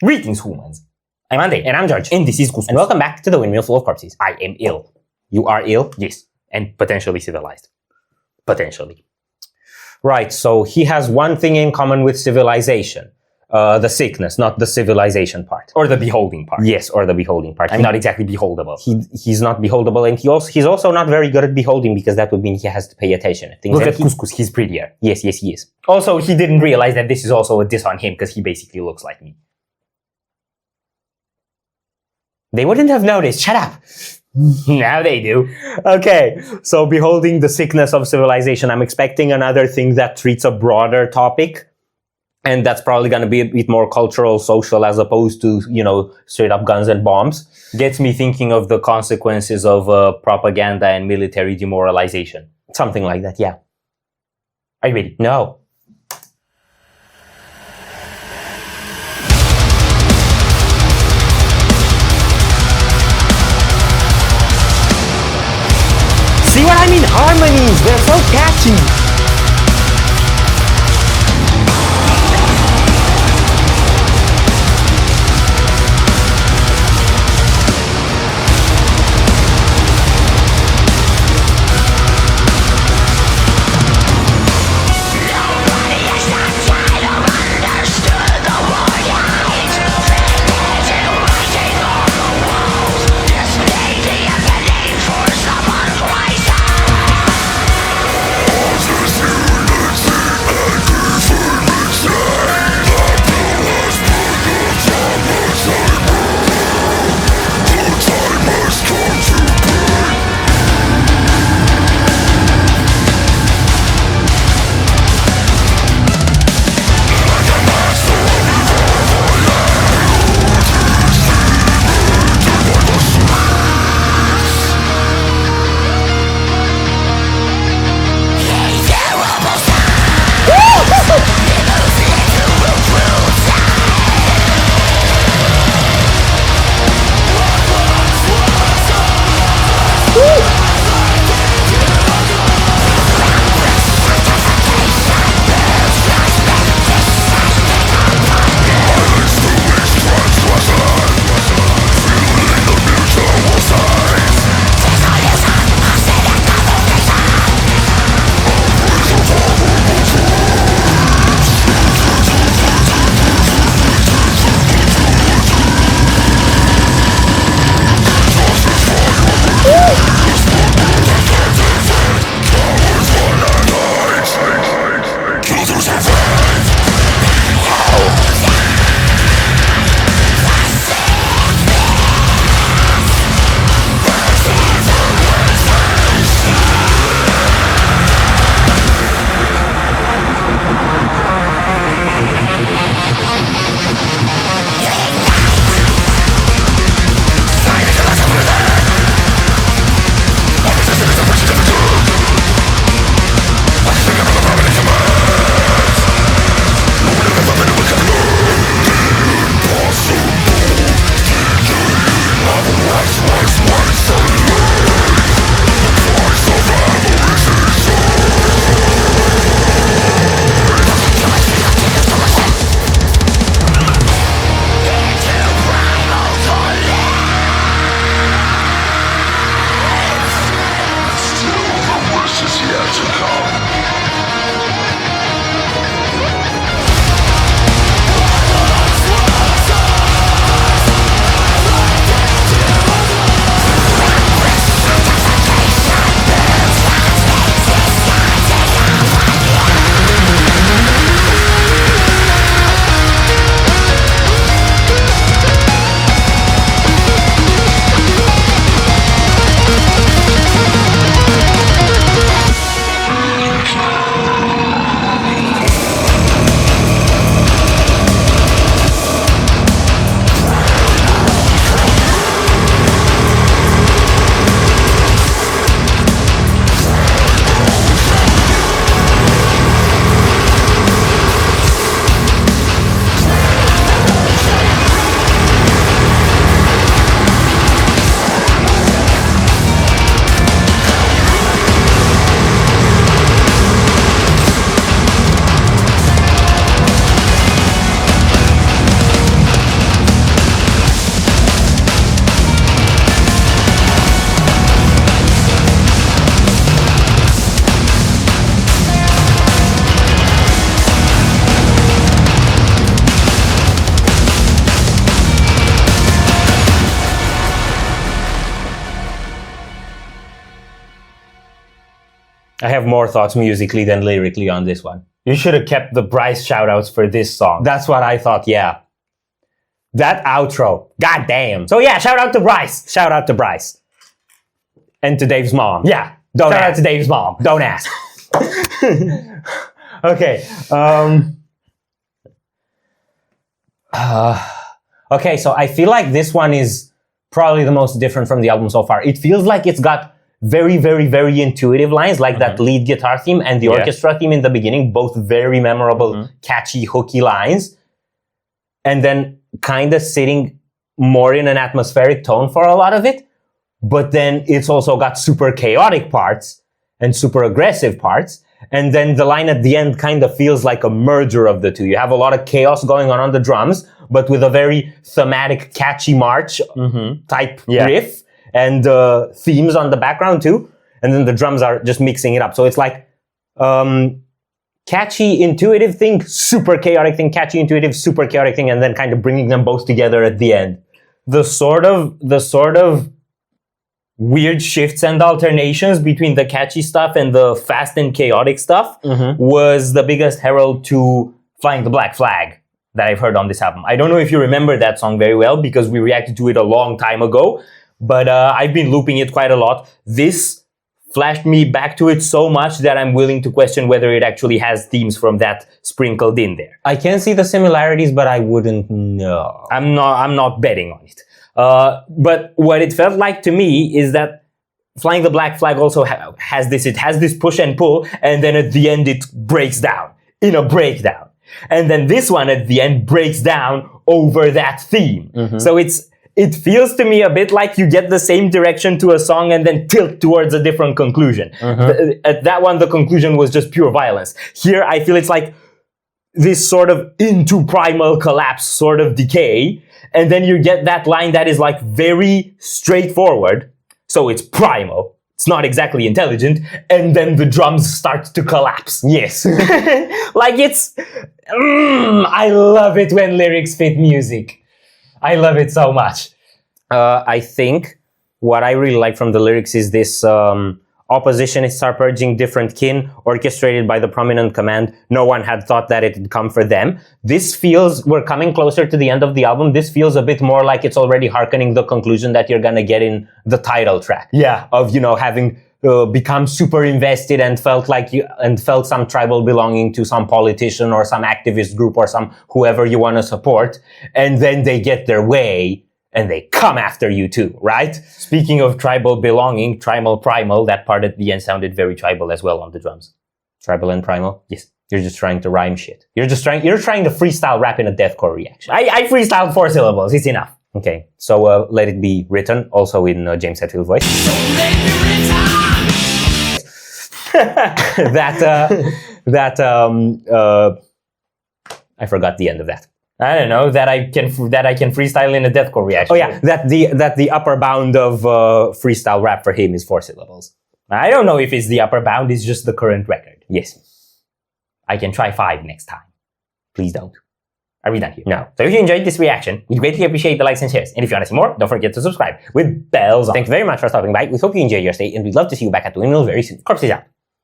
Greetings, humans. I'm Andy. And I'm George. And this is Couscous. And welcome back to the Windmill full of corpses. I am ill. You are ill? Yes. And potentially civilized. Potentially. Right, so he has one thing in common with civilization. The sickness, not the civilization part. Or the beholding part. Yes, or the beholding part. I'm not exactly beholdable. He's not beholdable, and he's also not very good at beholding, because that would mean he has to pay attention. Look at Couscous, he's prettier. Yes, he is. Also, he didn't realize that this is also a diss on him, because he basically looks like me. They wouldn't have noticed. Shut up. Now they do. Okay, so beholding the sickness of civilization, I'm expecting another thing that treats a broader topic. And that's probably going to be a bit more cultural, social, as opposed to, straight up guns and bombs. Gets me thinking of the consequences of propaganda and military demoralization. Something like that, yeah. Are you ready? No. See what I mean? Harmonies, they're so catchy. I have more thoughts musically than lyrically on this one. You should have kept the Bryce shoutouts for this song. That's what I thought, yeah. That outro, goddamn. So yeah, shout out to Bryce. Shout out to Bryce. And to Dave's mom. Yeah, Don't shout ask. out to Dave's mom. Don't ask. Okay. Okay, so I feel like this one is probably the most different from the album so far. It feels like it's got very, very, very intuitive lines, like that lead guitar theme and the orchestra theme in the beginning, both very memorable, catchy, hooky lines. And then kind of sitting more in an atmospheric tone for a lot of it. But then it's also got super chaotic parts and super aggressive parts. And then the line at the end kind of feels like a merger of the two. You have a lot of chaos going on the drums, but with a very thematic, catchy march type riff and themes on the background too. And then the drums are just mixing it up. So it's like catchy, intuitive thing, super chaotic thing, catchy, intuitive, super chaotic thing, and then kind of bringing them both together at the end. The sort of weird shifts and alternations between the catchy stuff and the fast and chaotic stuff was the biggest herald to Flying the Black Flag that I've heard on this album. I don't know if you remember that song very well because we reacted to it a long time ago, but I've been looping it quite a lot. This flashed me back to it so much that I'm willing to question whether it actually has themes from that sprinkled in there. I can see the similarities, but I wouldn't know. I'm not betting on it. But what it felt like to me is that Flying the Black Flag also has this push and pull, and then at the end it breaks down in a breakdown. And then this one at the end breaks down over that theme. So it feels to me a bit like you get the same direction to a song and then tilt towards a different conclusion. At that one, the conclusion was just pure violence. Here, I feel it's like this sort of into primal collapse sort of decay. And then you get that line that is like very straightforward. So it's primal. It's not exactly intelligent. And then the drums start to collapse. Yes. Like it's... I love it when lyrics fit music. I love it so much. I think what I really like from the lyrics is this oppositionists are purging different kin, orchestrated by the prominent command. No one had thought that it would come for them. This feels, we're coming closer to the end of the album. This feels a bit more like it's already hearkening the conclusion that you're gonna get in the title track. Yeah. Of, you know, having become super invested and felt some tribal belonging to some politician or some activist group or some whoever you want to support. And then they get their way and they come after you too, right? Speaking of tribal belonging, primal, that part at the end sounded very tribal as well on the drums. Tribal and primal? Yes. You're just trying to rhyme shit. You're trying to freestyle rap in a deathcore reaction. I freestyled 4 syllables. It's enough. Okay. So, let it be written also in James Hetfield voice. I forgot the end of that. I don't know, that I can freestyle in a deathcore reaction. Oh yeah, that the upper bound of freestyle rap for him is 4 syllables. I don't know if it's the upper bound, it's just the current record. Yes. I can try 5 next time. Please don't. Are we done here? No. So if you enjoyed this reaction, we greatly appreciate the likes and shares. And if you want to see more, don't forget to subscribe with bells on. Thanks very much for stopping by. We hope you enjoyed your stay, and we'd love to see you back at the Windmill very soon. Corpses out.